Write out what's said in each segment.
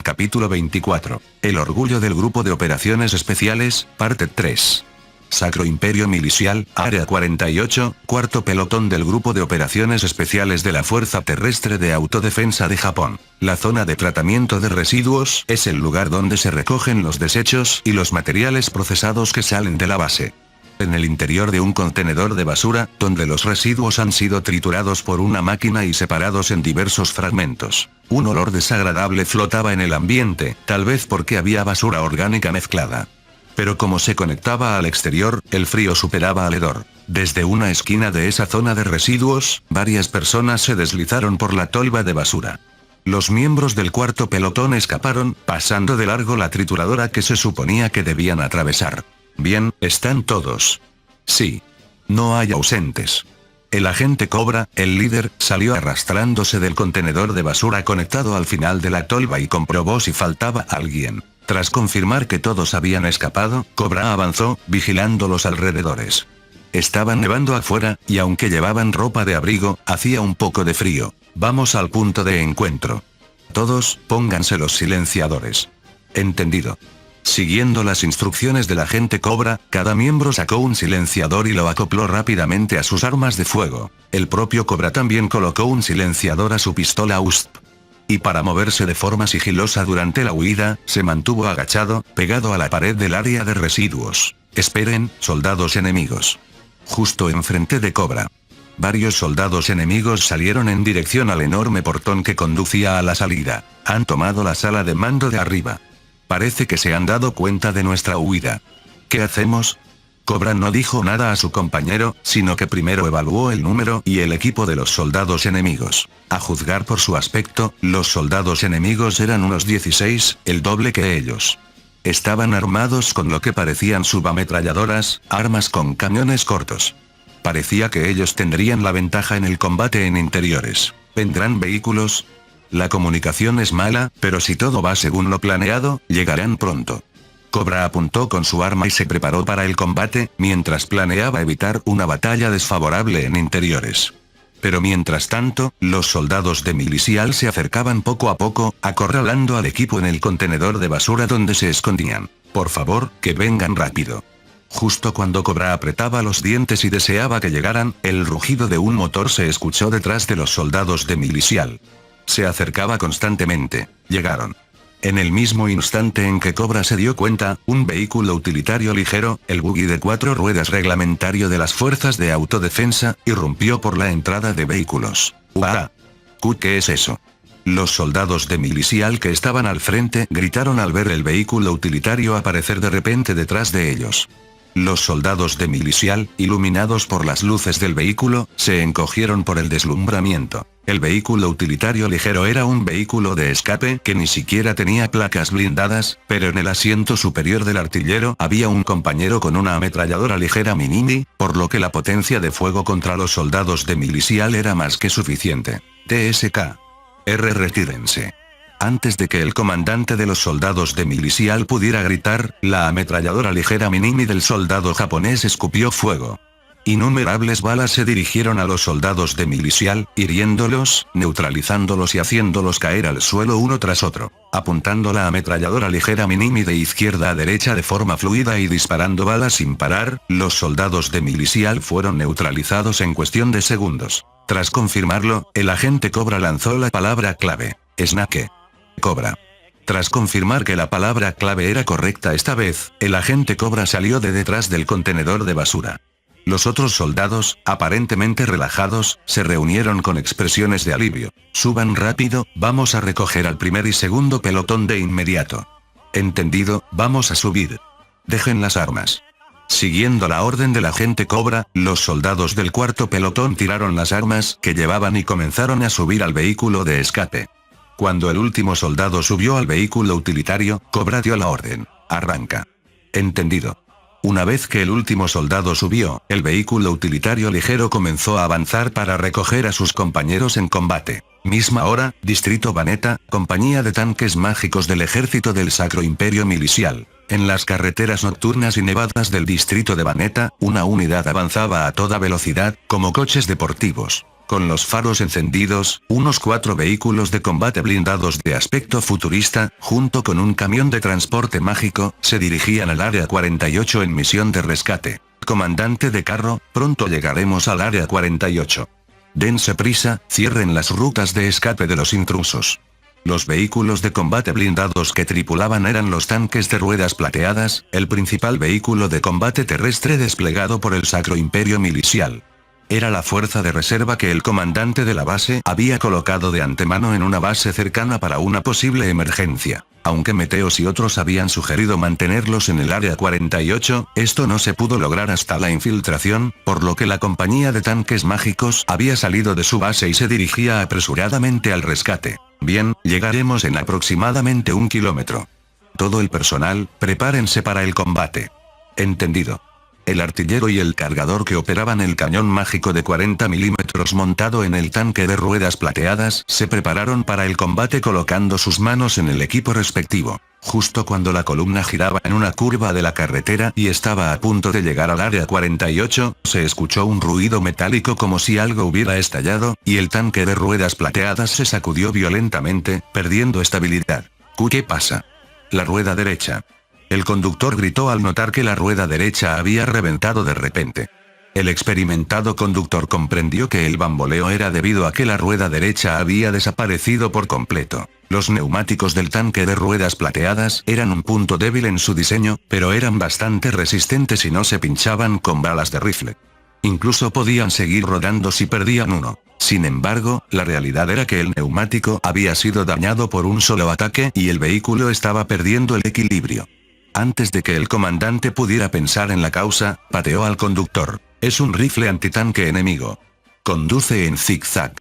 Capítulo 24. El orgullo del Grupo de Operaciones Especiales, Parte 3. Sacro Imperio Milicial, Área 48, cuarto pelotón del Grupo de Operaciones Especiales de la Fuerza Terrestre de Autodefensa de Japón. La zona de tratamiento de residuos es el lugar donde se recogen los desechos y los materiales procesados que salen de la base. En el interior de un contenedor de basura, donde los residuos han sido triturados por una máquina y separados en diversos fragmentos. Un olor desagradable flotaba en el ambiente, tal vez porque había basura orgánica mezclada. Pero como se conectaba al exterior, el frío superaba al hedor. Desde una esquina de esa zona de residuos, varias personas se deslizaron por la tolva de basura. Los miembros del cuarto pelotón escaparon, pasando de largo la trituradora que se suponía que debían atravesar. Bien, ¿están todos? Sí. No hay ausentes. El agente Cobra, el líder, salió arrastrándose del contenedor de basura conectado al final de la tolva y comprobó si faltaba alguien. Tras confirmar que todos habían escapado, Cobra avanzó, vigilando los alrededores. Estaba nevando afuera, y aunque llevaban ropa de abrigo, hacía un poco de frío. Vamos al punto de encuentro. Todos, pónganse los silenciadores. Entendido. Siguiendo las instrucciones del agente Cobra, cada miembro sacó un silenciador y lo acopló rápidamente a sus armas de fuego. El propio Cobra también colocó un silenciador a su pistola USP. Y para moverse de forma sigilosa durante la huida, se mantuvo agachado, pegado a la pared del área de residuos. Esperen, soldados enemigos. Justo enfrente de Cobra. Varios soldados enemigos salieron en dirección al enorme portón que conducía a la salida. Han tomado la sala de mando de arriba. Parece que se han dado cuenta de nuestra huida. ¿Qué hacemos? Cobra no dijo nada a su compañero, sino que primero evaluó el número y el equipo de los soldados enemigos. A juzgar por su aspecto, los soldados enemigos eran unos 16, el doble que ellos. Estaban armados con lo que parecían subametralladoras, armas con cañones cortos. Parecía que ellos tendrían la ventaja en el combate en interiores. ¿Vendrán vehículos? La comunicación es mala, pero si todo va según lo planeado, llegarán pronto. Cobra apuntó con su arma y se preparó para el combate, mientras planeaba evitar una batalla desfavorable en interiores. Pero mientras tanto, los soldados de Milicial se acercaban poco a poco, acorralando al equipo en el contenedor de basura donde se escondían. Por favor, que vengan rápido. Justo cuando Cobra apretaba los dientes y deseaba que llegaran, el rugido de un motor se escuchó detrás de los soldados de Milicial. Se acercaba constantemente. Llegaron. En el mismo instante en que Cobra se dio cuenta, un vehículo utilitario ligero, el buggy de 4 ruedas reglamentario de las fuerzas de autodefensa, irrumpió por la entrada de vehículos. ¡Uah! ¿Qué es eso? Los soldados de Milicial que estaban al frente gritaron al ver el vehículo utilitario aparecer de repente detrás de ellos. Los soldados de Milicial, iluminados por las luces del vehículo, se encogieron por el deslumbramiento. El vehículo utilitario ligero era un vehículo de escape que ni siquiera tenía placas blindadas, pero en el asiento superior del artillero había un compañero con una ametralladora ligera Minimi, por lo que la potencia de fuego contra los soldados de Milicial era más que suficiente. TSK. Retírense. Antes de que el comandante de los soldados de Milicial pudiera gritar, la ametralladora ligera Minimi del soldado japonés escupió fuego. Innumerables balas se dirigieron a los soldados de Milicial, hiriéndolos, neutralizándolos y haciéndolos caer al suelo uno tras otro. Apuntando la ametralladora ligera Minimi de izquierda a derecha de forma fluida y disparando balas sin parar, los soldados de Milicial fueron neutralizados en cuestión de segundos. Tras confirmarlo, el agente Cobra lanzó la palabra clave. Snake. Cobra. Tras confirmar que la palabra clave era correcta esta vez, el agente Cobra salió de detrás del contenedor de basura. Los otros soldados, aparentemente relajados, se reunieron con expresiones de alivio. Suban rápido, vamos a recoger al primer y segundo pelotón de inmediato. Entendido, vamos a subir. Dejen las armas. Siguiendo la orden del agente Cobra, los soldados del cuarto pelotón tiraron las armas que llevaban y comenzaron a subir al vehículo de escape. Cuando el último soldado subió al vehículo utilitario, Cobra dio la orden. Arranca. Entendido. Una vez que el último soldado subió, el vehículo utilitario ligero comenzó a avanzar para recoger a sus compañeros en combate. Misma hora, Distrito Vaneta, compañía de tanques mágicos del ejército del Sacro Imperio Milicial. En las carreteras nocturnas y nevadas del distrito de Vaneta, una unidad avanzaba a toda velocidad, como coches deportivos. Con los faros encendidos, unos 4 vehículos de combate blindados de aspecto futurista, junto con un camión de transporte mágico, se dirigían al Área 48 en misión de rescate. Comandante de carro, pronto llegaremos al Área 48. Dense prisa, cierren las rutas de escape de los intrusos. Los vehículos de combate blindados que tripulaban eran los tanques de ruedas plateadas, el principal vehículo de combate terrestre desplegado por el Sacro Imperio Milicial. Era la fuerza de reserva que el comandante de la base había colocado de antemano en una base cercana para una posible emergencia. Aunque Meteos y otros habían sugerido mantenerlos en el Área 48, esto no se pudo lograr hasta la infiltración, por lo que la compañía de tanques mágicos había salido de su base y se dirigía apresuradamente al rescate. Bien, llegaremos en aproximadamente 1 kilómetro. Todo el personal, prepárense para el combate. Entendido. El artillero y el cargador que operaban el cañón mágico de 40 milímetros montado en el tanque de ruedas plateadas se prepararon para el combate colocando sus manos en el equipo respectivo. Justo cuando la columna giraba en una curva de la carretera y estaba a punto de llegar al Área 48, se escuchó un ruido metálico como si algo hubiera estallado, y el tanque de ruedas plateadas se sacudió violentamente, perdiendo estabilidad. ¿Qué pasa? La rueda derecha. El conductor gritó al notar que la rueda derecha había reventado de repente. El experimentado conductor comprendió que el bamboleo era debido a que la rueda derecha había desaparecido por completo. Los neumáticos del tanque de ruedas plateadas eran un punto débil en su diseño, pero eran bastante resistentes y no se pinchaban con balas de rifle. Incluso podían seguir rodando si perdían uno. Sin embargo, la realidad era que el neumático había sido dañado por un solo ataque y el vehículo estaba perdiendo el equilibrio. Antes de que el comandante pudiera pensar en la causa, pateó al conductor. Es un rifle antitanque enemigo. Conduce en zigzag.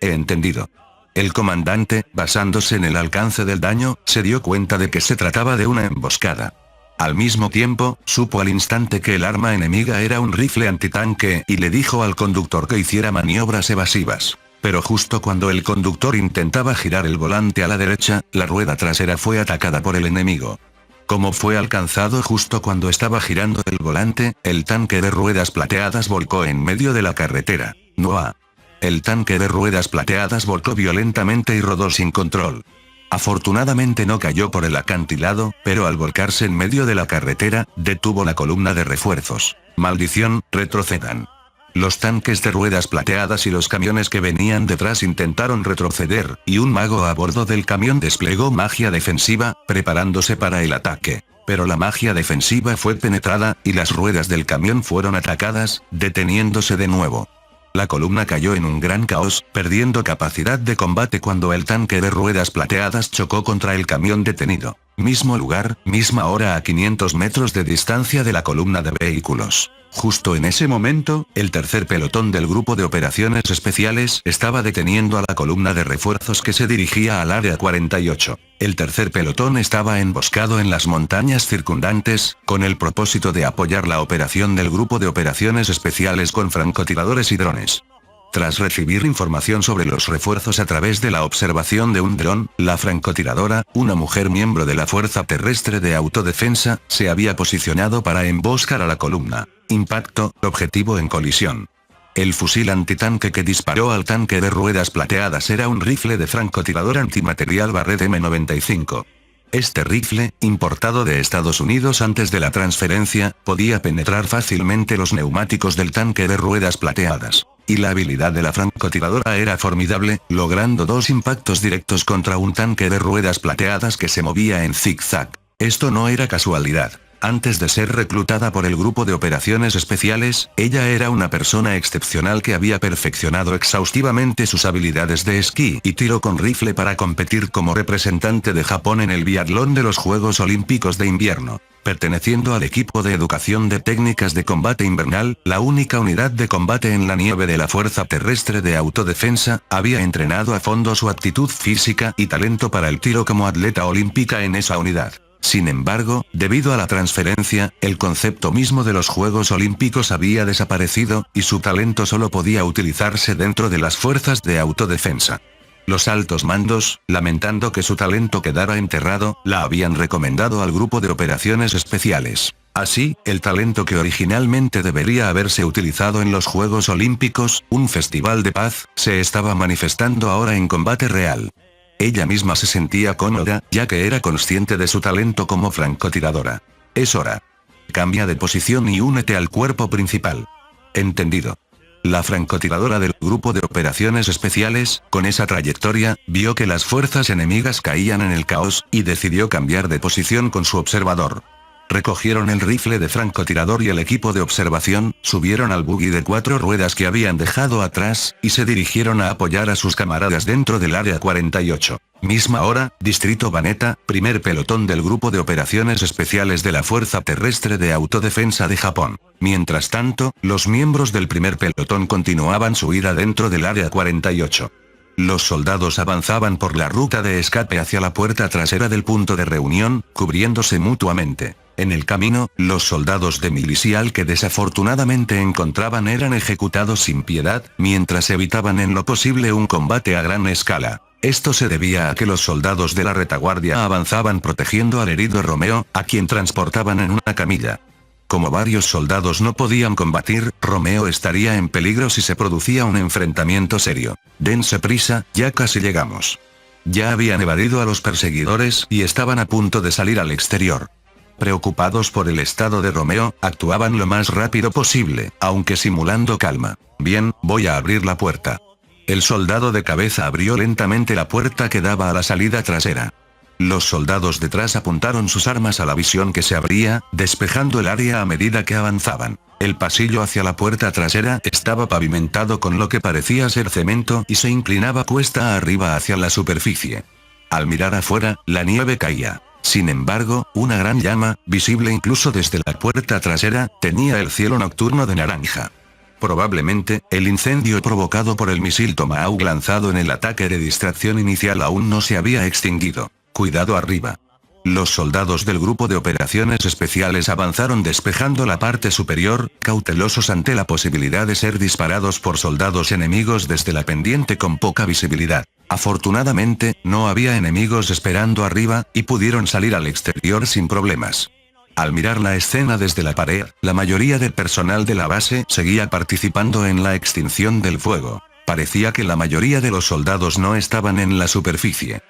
He entendido. El comandante, basándose en el alcance del daño, se dio cuenta de que se trataba de una emboscada. Al mismo tiempo, supo al instante que el arma enemiga era un rifle antitanque y le dijo al conductor que hiciera maniobras evasivas. Pero justo cuando el conductor intentaba girar el volante a la derecha, la rueda trasera fue atacada por el enemigo. Como fue alcanzado justo cuando estaba girando el volante, el tanque de ruedas plateadas volcó en medio de la carretera. ¡Noah! El tanque de ruedas plateadas volcó violentamente y rodó sin control. Afortunadamente no cayó por el acantilado, pero al volcarse en medio de la carretera, detuvo la columna de refuerzos. ¡Maldición, retrocedan! Los tanques de ruedas plateadas y los camiones que venían detrás intentaron retroceder, y un mago a bordo del camión desplegó magia defensiva, preparándose para el ataque. Pero la magia defensiva fue penetrada, y las ruedas del camión fueron atacadas, deteniéndose de nuevo. La columna cayó en un gran caos, perdiendo capacidad de combate cuando el tanque de ruedas plateadas chocó contra el camión detenido. Mismo lugar, misma hora a 500 metros de distancia de la columna de vehículos. Justo en ese momento, el tercer pelotón del Grupo de Operaciones Especiales estaba deteniendo a la columna de refuerzos que se dirigía al Área 48. El tercer pelotón estaba emboscado en las montañas circundantes, con el propósito de apoyar la operación del Grupo de Operaciones Especiales con francotiradores y drones. Tras recibir información sobre los refuerzos a través de la observación de un dron, la francotiradora, una mujer miembro de la Fuerza Terrestre de Autodefensa, se había posicionado para emboscar a la columna. Impacto, objetivo en colisión. El fusil antitanque que disparó al tanque de ruedas plateadas era un rifle de francotirador antimaterial Barrett M95. Este rifle, importado de Estados Unidos antes de la transferencia, podía penetrar fácilmente los neumáticos del tanque de ruedas plateadas. Y la habilidad de la francotiradora era formidable, logrando 2 impactos directos contra un tanque de ruedas plateadas que se movía en zigzag. Esto no era casualidad. Antes de ser reclutada por el Grupo de Operaciones Especiales, ella era una persona excepcional que había perfeccionado exhaustivamente sus habilidades de esquí y tiro con rifle para competir como representante de Japón en el biatlón de los Juegos Olímpicos de Invierno. Perteneciendo al equipo de educación de técnicas de combate invernal, la única unidad de combate en la nieve de la Fuerza Terrestre de Autodefensa, había entrenado a fondo su aptitud física y talento para el tiro como atleta olímpica en esa unidad. Sin embargo, debido a la transferencia, el concepto mismo de los Juegos Olímpicos había desaparecido, y su talento solo podía utilizarse dentro de las fuerzas de autodefensa. Los altos mandos, lamentando que su talento quedara enterrado, la habían recomendado al Grupo de Operaciones Especiales. Así, el talento que originalmente debería haberse utilizado en los Juegos Olímpicos, un festival de paz, se estaba manifestando ahora en combate real. Ella misma se sentía cómoda, ya que era consciente de su talento como francotiradora. Es hora. Cambia de posición y únete al cuerpo principal. Entendido. La francotiradora del grupo de operaciones especiales, con esa trayectoria, vio que las fuerzas enemigas caían en el caos, y decidió cambiar de posición con su observador. Recogieron el rifle de francotirador y el equipo de observación, subieron al buggy de 4 ruedas que habían dejado atrás, y se dirigieron a apoyar a sus camaradas dentro del área 48. Misma hora, Distrito Baneta, primer pelotón del Grupo de Operaciones Especiales de la Fuerza Terrestre de Autodefensa de Japón. Mientras tanto, los miembros del primer pelotón continuaban su ida dentro del área 48. Los soldados avanzaban por la ruta de escape hacia la puerta trasera del punto de reunión, cubriéndose mutuamente. En el camino, los soldados de milicial que desafortunadamente encontraban eran ejecutados sin piedad, mientras evitaban en lo posible un combate a gran escala. Esto se debía a que los soldados de la retaguardia avanzaban protegiendo al herido Romeo, a quien transportaban en una camilla. Como varios soldados no podían combatir, Romeo estaría en peligro si se producía un enfrentamiento serio. Dense prisa, ya casi llegamos. Ya habían evadido a los perseguidores y estaban a punto de salir al exterior. Preocupados por el estado de Romeo, actuaban lo más rápido posible, aunque simulando calma. Bien, voy a abrir la puerta. El soldado de cabeza abrió lentamente la puerta que daba a la salida trasera. Los soldados detrás apuntaron sus armas a la visión que se abría, despejando el área a medida que avanzaban. El pasillo hacia la puerta trasera estaba pavimentado con lo que parecía ser cemento y se inclinaba cuesta arriba hacia la superficie. Al mirar afuera, la nieve caía. Sin embargo, una gran llama, visible incluso desde la puerta trasera, tenía el cielo nocturno de naranja. Probablemente, el incendio provocado por el misil Tomahawk lanzado en el ataque de distracción inicial aún no se había extinguido. Cuidado arriba. Los soldados del grupo de operaciones especiales avanzaron despejando la parte superior, cautelosos ante la posibilidad de ser disparados por soldados enemigos desde la pendiente con poca visibilidad. Afortunadamente, no había enemigos esperando arriba, y pudieron salir al exterior sin problemas. Al mirar la escena desde la pared, la mayoría del personal de la base seguía participando en la extinción del fuego. Parecía que la mayoría de los soldados no estaban en la superficie.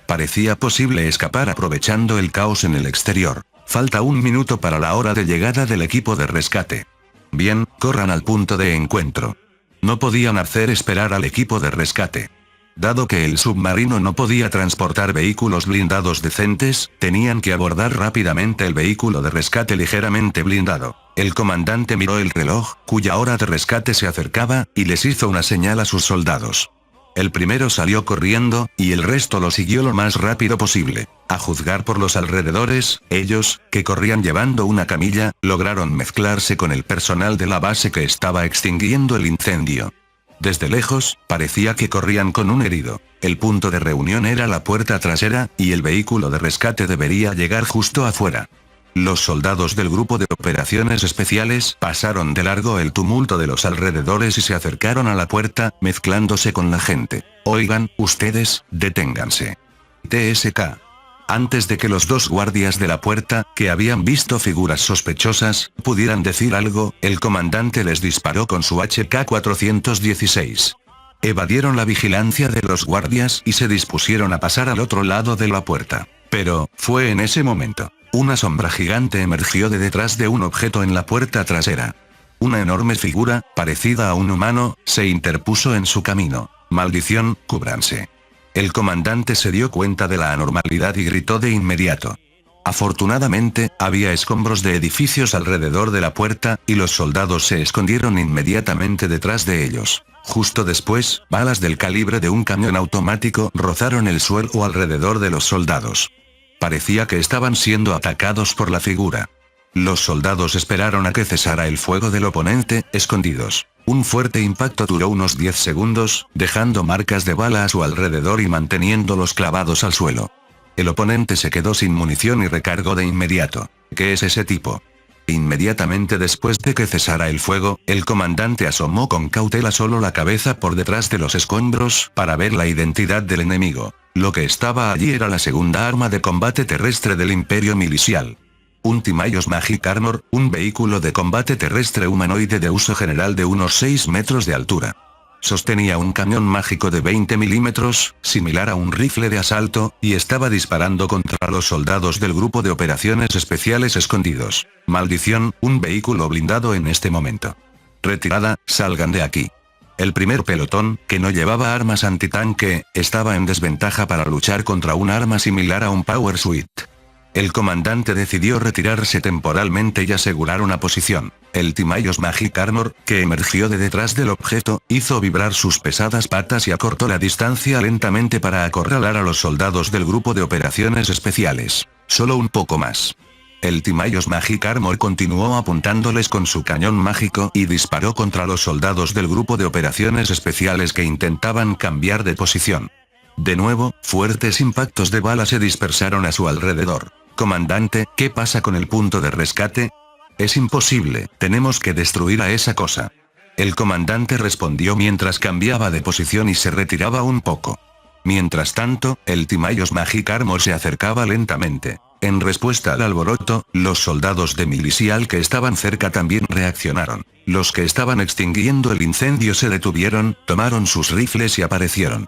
Parecía posible escapar aprovechando el caos en el exterior. Falta 1 minuto para la hora de llegada del equipo de rescate. Bien, corran al punto de encuentro. No podían hacer esperar al equipo de rescate. Dado que el submarino no podía transportar vehículos blindados decentes, tenían que abordar rápidamente el vehículo de rescate ligeramente blindado. El comandante miró el reloj, cuya hora de rescate se acercaba, y les hizo una señal a sus soldados. El primero salió corriendo, y el resto lo siguió lo más rápido posible. A juzgar por los alrededores, ellos, que corrían llevando una camilla, lograron mezclarse con el personal de la base que estaba extinguiendo el incendio. Desde lejos, parecía que corrían con un herido. El punto de reunión era la puerta trasera, y el vehículo de rescate debería llegar justo afuera. Los soldados del grupo de operaciones especiales pasaron de largo el tumulto de los alrededores y se acercaron a la puerta, mezclándose con la gente. Oigan, ustedes, deténganse. TSK. Antes de que los 2 guardias de la puerta, que habían visto figuras sospechosas, pudieran decir algo, el comandante les disparó con su HK-416. Evadieron la vigilancia de los guardias y se dispusieron a pasar al otro lado de la puerta. Pero, fue en ese momento. Una sombra gigante emergió de detrás de un objeto en la puerta trasera. Una enorme figura, parecida a un humano, se interpuso en su camino. Maldición, cúbranse. El comandante se dio cuenta de la anormalidad y gritó de inmediato. Afortunadamente, había escombros de edificios alrededor de la puerta, y los soldados se escondieron inmediatamente detrás de ellos. Justo después, balas del calibre de un cañón automático rozaron el suelo alrededor de los soldados. Parecía que estaban siendo atacados por la figura. Los soldados esperaron a que cesara el fuego del oponente, escondidos. Un fuerte impacto duró unos 10 segundos, dejando marcas de bala a su alrededor y manteniéndolos clavados al suelo. El oponente se quedó sin munición y recargó de inmediato. ¿Qué es ese tipo? Inmediatamente después de que cesara el fuego, el comandante asomó con cautela solo la cabeza por detrás de los escombros para ver la identidad del enemigo. Lo que estaba allí era la segunda arma de combate terrestre del Imperio Milicial. un Timaios Magic Armor, un vehículo de combate terrestre humanoide de uso general de unos 6 metros de altura. Sostenía un cañón mágico de 20 milímetros, similar a un rifle de asalto, y estaba disparando contra los soldados del grupo de operaciones especiales escondidos. Maldición, un vehículo blindado en este momento. Retirada, salgan de aquí. El primer pelotón, que no llevaba armas antitanque, estaba en desventaja para luchar contra un arma similar a un Power Suit. El comandante decidió retirarse temporalmente y asegurar una posición. El Timaios Magic Armor, que emergió de detrás del objeto, hizo vibrar sus pesadas patas y acortó la distancia lentamente para acorralar a los soldados del grupo de operaciones especiales. Solo un poco más. El Timaios Magic Armor continuó apuntándoles con su cañón mágico y disparó contra los soldados del grupo de operaciones especiales que intentaban cambiar de posición. De nuevo, fuertes impactos de bala se dispersaron a su alrededor. Comandante, ¿qué pasa con el punto de rescate? Es imposible, tenemos que destruir a esa cosa. El comandante respondió mientras cambiaba de posición y se retiraba un poco. Mientras tanto, el Timaios Magic Armor se acercaba lentamente. En respuesta al alboroto, los soldados de milicial que estaban cerca también reaccionaron. Los que estaban extinguiendo el incendio se detuvieron, tomaron sus rifles y aparecieron.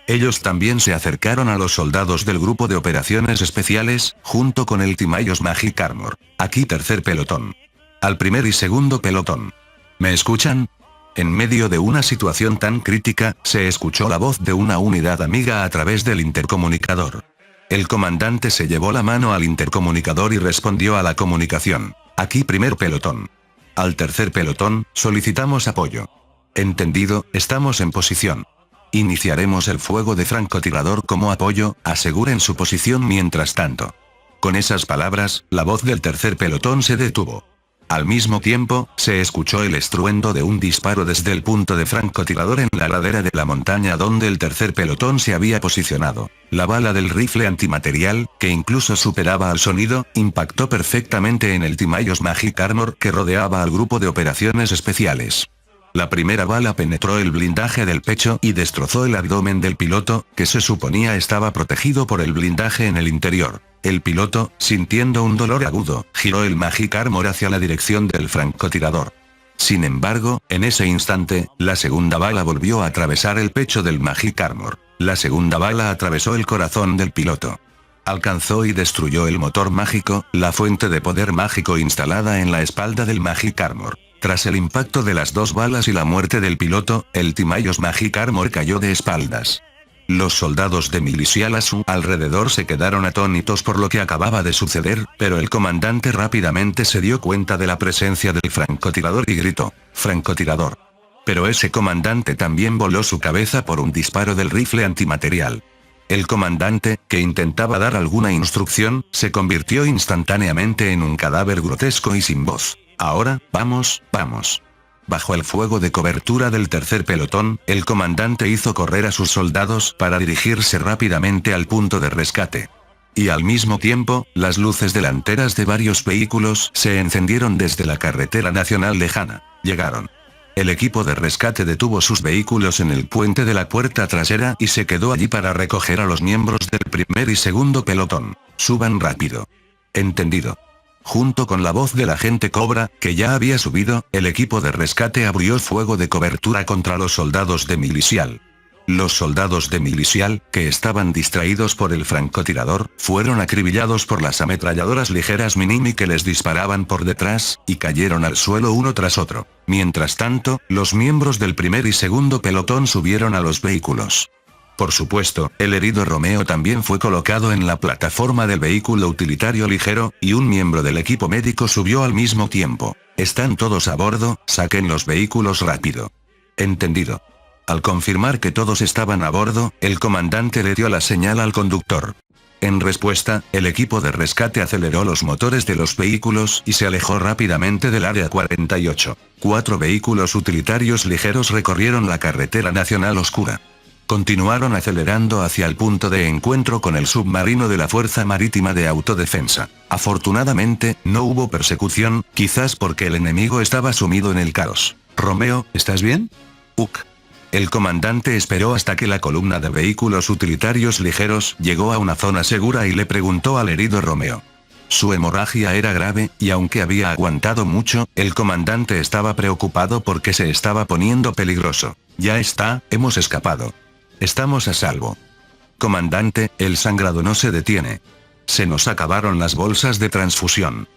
Ellos también se acercaron a los soldados del grupo de operaciones especiales, junto con el Timaios Magic Armor. Aquí tercer pelotón. Al primer y segundo pelotón. ¿Me escuchan? En medio de una situación tan crítica, se escuchó la voz de una unidad amiga a través del intercomunicador. El comandante se llevó la mano al intercomunicador y respondió a la comunicación. Aquí primer pelotón. Al tercer pelotón, solicitamos apoyo. Entendido, estamos en posición. Iniciaremos el fuego de francotirador como apoyo, aseguren su posición mientras tanto. Con esas palabras, la voz del tercer pelotón se detuvo. Al mismo tiempo, se escuchó el estruendo de un disparo desde el punto de francotirador en la ladera de la montaña donde el tercer pelotón se había posicionado. La bala del rifle antimaterial, que incluso superaba al sonido, impactó perfectamente en el Timaios Magic Armor que rodeaba al grupo de operaciones especiales. La primera bala penetró el blindaje del pecho y destrozó el abdomen del piloto, que se suponía estaba protegido por el blindaje en el interior. El piloto, sintiendo un dolor agudo, giró el Magic Armor hacia la dirección del francotirador. Sin embargo, en ese instante, la segunda bala volvió a atravesar el pecho del Magic Armor. La segunda bala atravesó el corazón del piloto. Alcanzó y destruyó el motor mágico, la fuente de poder mágico instalada en la espalda del Magic Armor. Tras el impacto de las dos balas y la muerte del piloto, el Timaios Magic Armor cayó de espaldas. Los soldados de milicial a su alrededor se quedaron atónitos por lo que acababa de suceder, pero el comandante rápidamente se dio cuenta de la presencia del francotirador y gritó, «¡Francotirador!». Pero ese comandante también voló su cabeza por un disparo del rifle antimaterial. El comandante, que intentaba dar alguna instrucción, se convirtió instantáneamente en un cadáver grotesco y sin voz. Ahora, vamos, vamos. Bajo el fuego de cobertura del tercer pelotón, el comandante hizo correr a sus soldados para dirigirse rápidamente al punto de rescate. Y al mismo tiempo, las luces delanteras de varios vehículos se encendieron desde la carretera nacional lejana. Llegaron. El equipo de rescate detuvo sus vehículos en el puente de la puerta trasera y se quedó allí para recoger a los miembros del primer y segundo pelotón. Suban rápido. Entendido. Junto con la voz del agente Cobra, que ya había subido, el equipo de rescate abrió fuego de cobertura contra los soldados de milicial. Los soldados de milicial, que estaban distraídos por el francotirador, fueron acribillados por las ametralladoras ligeras Minimi que les disparaban por detrás, y cayeron al suelo uno tras otro. Mientras tanto, los miembros del primer y segundo pelotón subieron a los vehículos. Por supuesto, el herido Romeo también fue colocado en la plataforma del vehículo utilitario ligero, y un miembro del equipo médico subió al mismo tiempo. ¿Están todos a bordo? Saquen los vehículos rápido. Entendido. Al confirmar que todos estaban a bordo, el comandante le dio la señal al conductor. En respuesta, el equipo de rescate aceleró los motores de los vehículos y se alejó rápidamente del área 48. 4 vehículos utilitarios ligeros recorrieron la carretera nacional oscura. Continuaron acelerando hacia el punto de encuentro con el submarino de la Fuerza Marítima de Autodefensa. Afortunadamente, no hubo persecución, quizás porque el enemigo estaba sumido en el caos. Romeo, ¿estás bien? Uk. El comandante esperó hasta que la columna de vehículos utilitarios ligeros llegó a una zona segura y le preguntó al herido Romeo. Su hemorragia era grave, y aunque había aguantado mucho, el comandante estaba preocupado porque se estaba poniendo peligroso. Ya está, hemos escapado. Estamos a salvo. Comandante, el sangrado no se detiene. Se nos acabaron las bolsas de transfusión.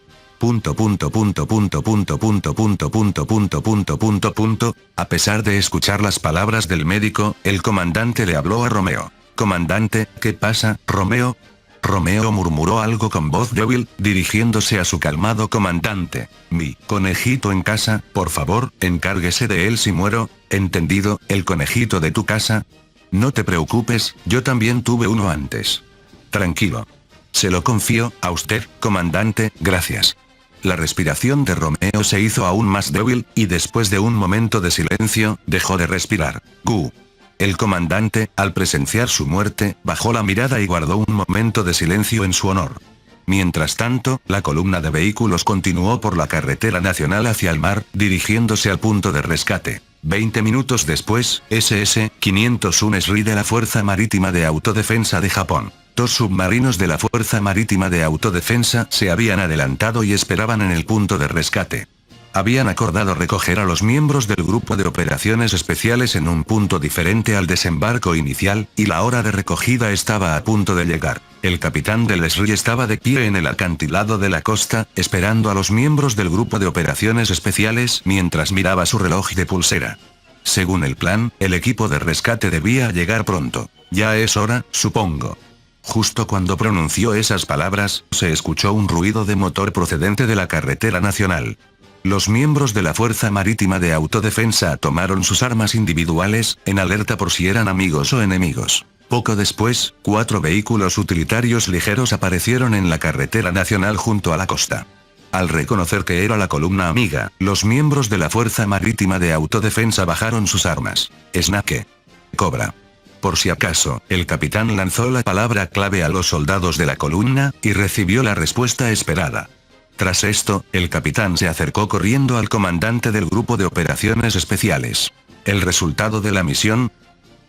A pesar de escuchar las palabras del médico, el comandante le habló a Romeo. Comandante, ¿qué pasa, Romeo? Romeo murmuró algo con voz débil, dirigiéndose a su calmado comandante. Mi conejito en casa, por favor, encárguese de él si muero, ¿entendido? ¿El conejito de tu casa? No te preocupes, yo también tuve uno antes. Tranquilo. Se lo confío a usted, comandante, gracias. La respiración de Romeo se hizo aún más débil, y después de un momento de silencio, dejó de respirar. Gu. El comandante, al presenciar su muerte, bajó la mirada y guardó un momento de silencio en su honor. Mientras tanto, la columna de vehículos continuó por la carretera nacional hacia el mar, dirigiéndose al punto de rescate. 20 minutos después, SS-501 SRI de la Fuerza Marítima de Autodefensa de Japón. 2 submarinos de la Fuerza Marítima de Autodefensa se habían adelantado y esperaban en el punto de rescate. Habían acordado recoger a los miembros del grupo de operaciones especiales en un punto diferente al desembarco inicial, y la hora de recogida estaba a punto de llegar. El capitán del SRI estaba de pie en el acantilado de la costa, esperando a los miembros del grupo de operaciones especiales mientras miraba su reloj de pulsera. Según el plan, el equipo de rescate debía llegar pronto. Ya es hora, supongo. Justo cuando pronunció esas palabras, se escuchó un ruido de motor procedente de la carretera nacional. Los miembros de la Fuerza Marítima de Autodefensa tomaron sus armas individuales, en alerta por si eran amigos o enemigos. Poco después, 4 vehículos utilitarios ligeros aparecieron en la carretera nacional junto a la costa. Al reconocer que era la columna amiga, los miembros de la Fuerza Marítima de Autodefensa bajaron sus armas. Snake. Cobra. Por si acaso, el capitán lanzó la palabra clave a los soldados de la columna, y recibió la respuesta esperada. Tras esto, el capitán se acercó corriendo al comandante del grupo de operaciones especiales. El resultado de la misión: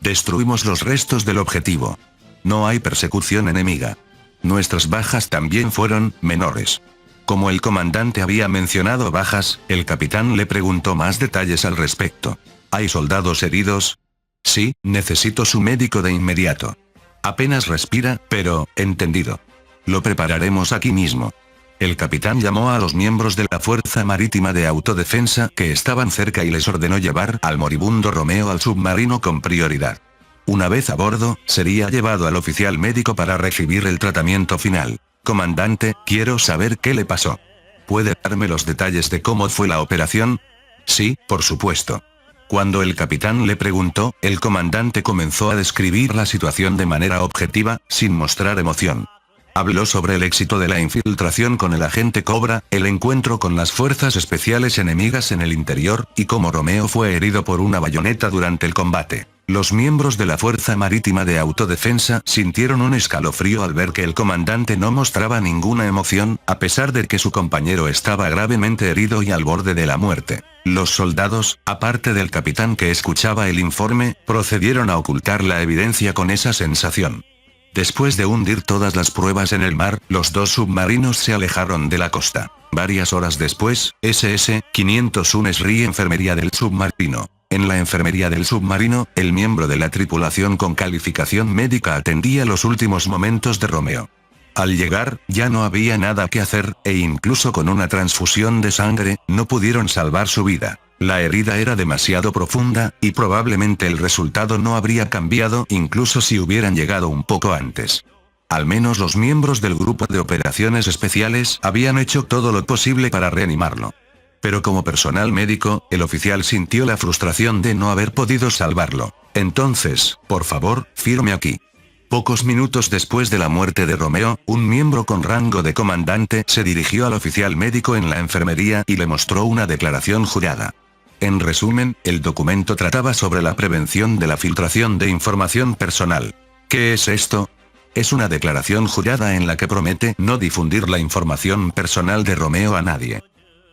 destruimos los restos del objetivo. No hay persecución enemiga. Nuestras bajas también fueron menores. Como el comandante había mencionado bajas, el capitán le preguntó más detalles al respecto. ¿Hay soldados heridos? Sí, necesito su médico de inmediato. Apenas respira, pero, entendido. Lo prepararemos aquí mismo. El capitán llamó a los miembros de la Fuerza Marítima de Autodefensa que estaban cerca y les ordenó llevar al moribundo Romeo al submarino con prioridad. Una vez a bordo, sería llevado al oficial médico para recibir el tratamiento final. Comandante, quiero saber qué le pasó. ¿Puede darme los detalles de cómo fue la operación? Sí, por supuesto. Cuando el capitán le preguntó, el comandante comenzó a describir la situación de manera objetiva, sin mostrar emoción. Habló sobre el éxito de la infiltración con el agente Cobra, el encuentro con las fuerzas especiales enemigas en el interior, y cómo Romeo fue herido por una bayoneta durante el combate. Los miembros de la Fuerza Marítima de Autodefensa sintieron un escalofrío al ver que el comandante no mostraba ninguna emoción, a pesar de que su compañero estaba gravemente herido y al borde de la muerte. Los soldados, aparte del capitán que escuchaba el informe, procedieron a ocultar la evidencia con esa sensación. Después de hundir todas las pruebas en el mar, los 2 submarinos se alejaron de la costa. Varias horas después, SS-501 SRI enfermería del submarino. En la enfermería del submarino, el miembro de la tripulación con calificación médica atendía los últimos momentos de Romeo. Al llegar, ya no había nada que hacer, e incluso con una transfusión de sangre, no pudieron salvar su vida. La herida era demasiado profunda, y probablemente el resultado no habría cambiado incluso si hubieran llegado un poco antes. Al menos los miembros del grupo de operaciones especiales habían hecho todo lo posible para reanimarlo. Pero como personal médico, el oficial sintió la frustración de no haber podido salvarlo. Entonces, por favor, firme aquí. Pocos minutos después de la muerte de Romeo, un miembro con rango de comandante se dirigió al oficial médico en la enfermería y le mostró una declaración jurada. En resumen, el documento trataba sobre la prevención de la filtración de información personal. ¿Qué es esto? Es una declaración jurada en la que promete no difundir la información personal de Romeo a nadie.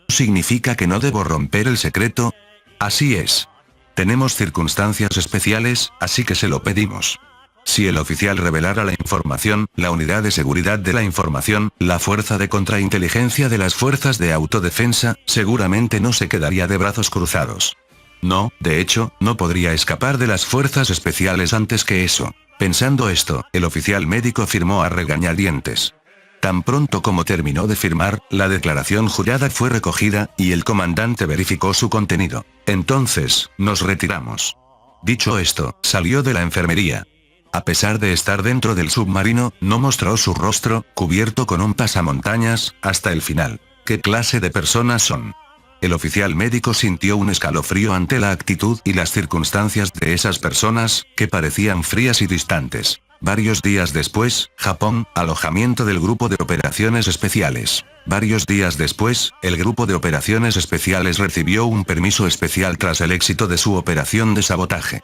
¿Significa que no debo romper el secreto? Así es. Tenemos circunstancias especiales, así que se lo pedimos. Si el oficial revelara la información, la unidad de seguridad de la información, la fuerza de contrainteligencia de las fuerzas de autodefensa, seguramente no se quedaría de brazos cruzados. No, de hecho, no podría escapar de las fuerzas especiales antes que eso. Pensando esto, el oficial médico firmó a regañadientes. Tan pronto como terminó de firmar, la declaración jurada fue recogida, y el comandante verificó su contenido. Entonces, nos retiramos. Dicho esto, salió de la enfermería. A pesar de estar dentro del submarino, no mostró su rostro, cubierto con un pasamontañas, hasta el final. ¿Qué clase de personas son? El oficial médico sintió un escalofrío ante la actitud y las circunstancias de esas personas, que parecían frías y distantes. Varios días después, Japón, alojamiento del Grupo de Operaciones Especiales. Varios días después, el Grupo de Operaciones Especiales recibió un permiso especial tras el éxito de su operación de sabotaje.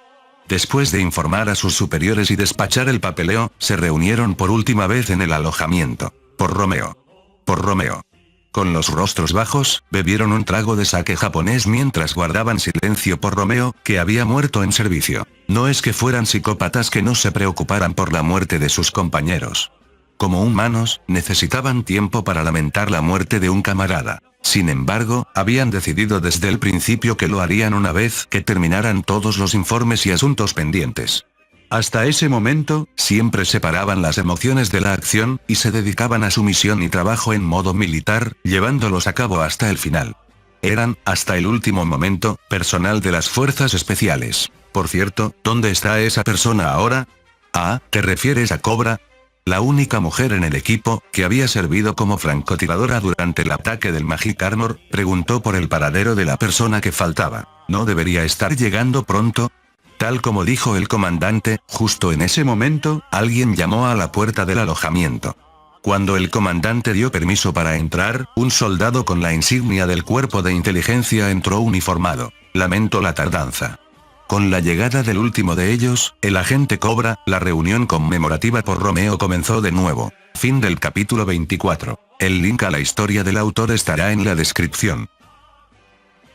Después de informar a sus superiores y despachar el papeleo, se reunieron por última vez en el alojamiento. Por Romeo. Por Romeo. Con los rostros bajos, bebieron un trago de sake japonés mientras guardaban silencio por Romeo, que había muerto en servicio. No es que fueran psicópatas que no se preocuparan por la muerte de sus compañeros. Como humanos, necesitaban tiempo para lamentar la muerte de un camarada. Sin embargo, habían decidido desde el principio que lo harían una vez que terminaran todos los informes y asuntos pendientes. Hasta ese momento, siempre separaban las emociones de la acción, y se dedicaban a su misión y trabajo en modo militar, llevándolos a cabo hasta el final. Eran, hasta el último momento, personal de las fuerzas especiales. Por cierto, ¿dónde está esa persona ahora? Ah, ¿te refieres a Cobra? La única mujer en el equipo, que había servido como francotiradora durante el ataque del Magic Armor, preguntó por el paradero de la persona que faltaba. ¿No debería estar llegando pronto? Tal como dijo el comandante, justo en ese momento, alguien llamó a la puerta del alojamiento. Cuando el comandante dio permiso para entrar, un soldado con la insignia del cuerpo de inteligencia entró uniformado. Lamento la tardanza. Con la llegada del último de ellos, el agente Cobra, la reunión conmemorativa por Romeo comenzó de nuevo. Fin del capítulo 24. El link a la historia del autor estará en la descripción.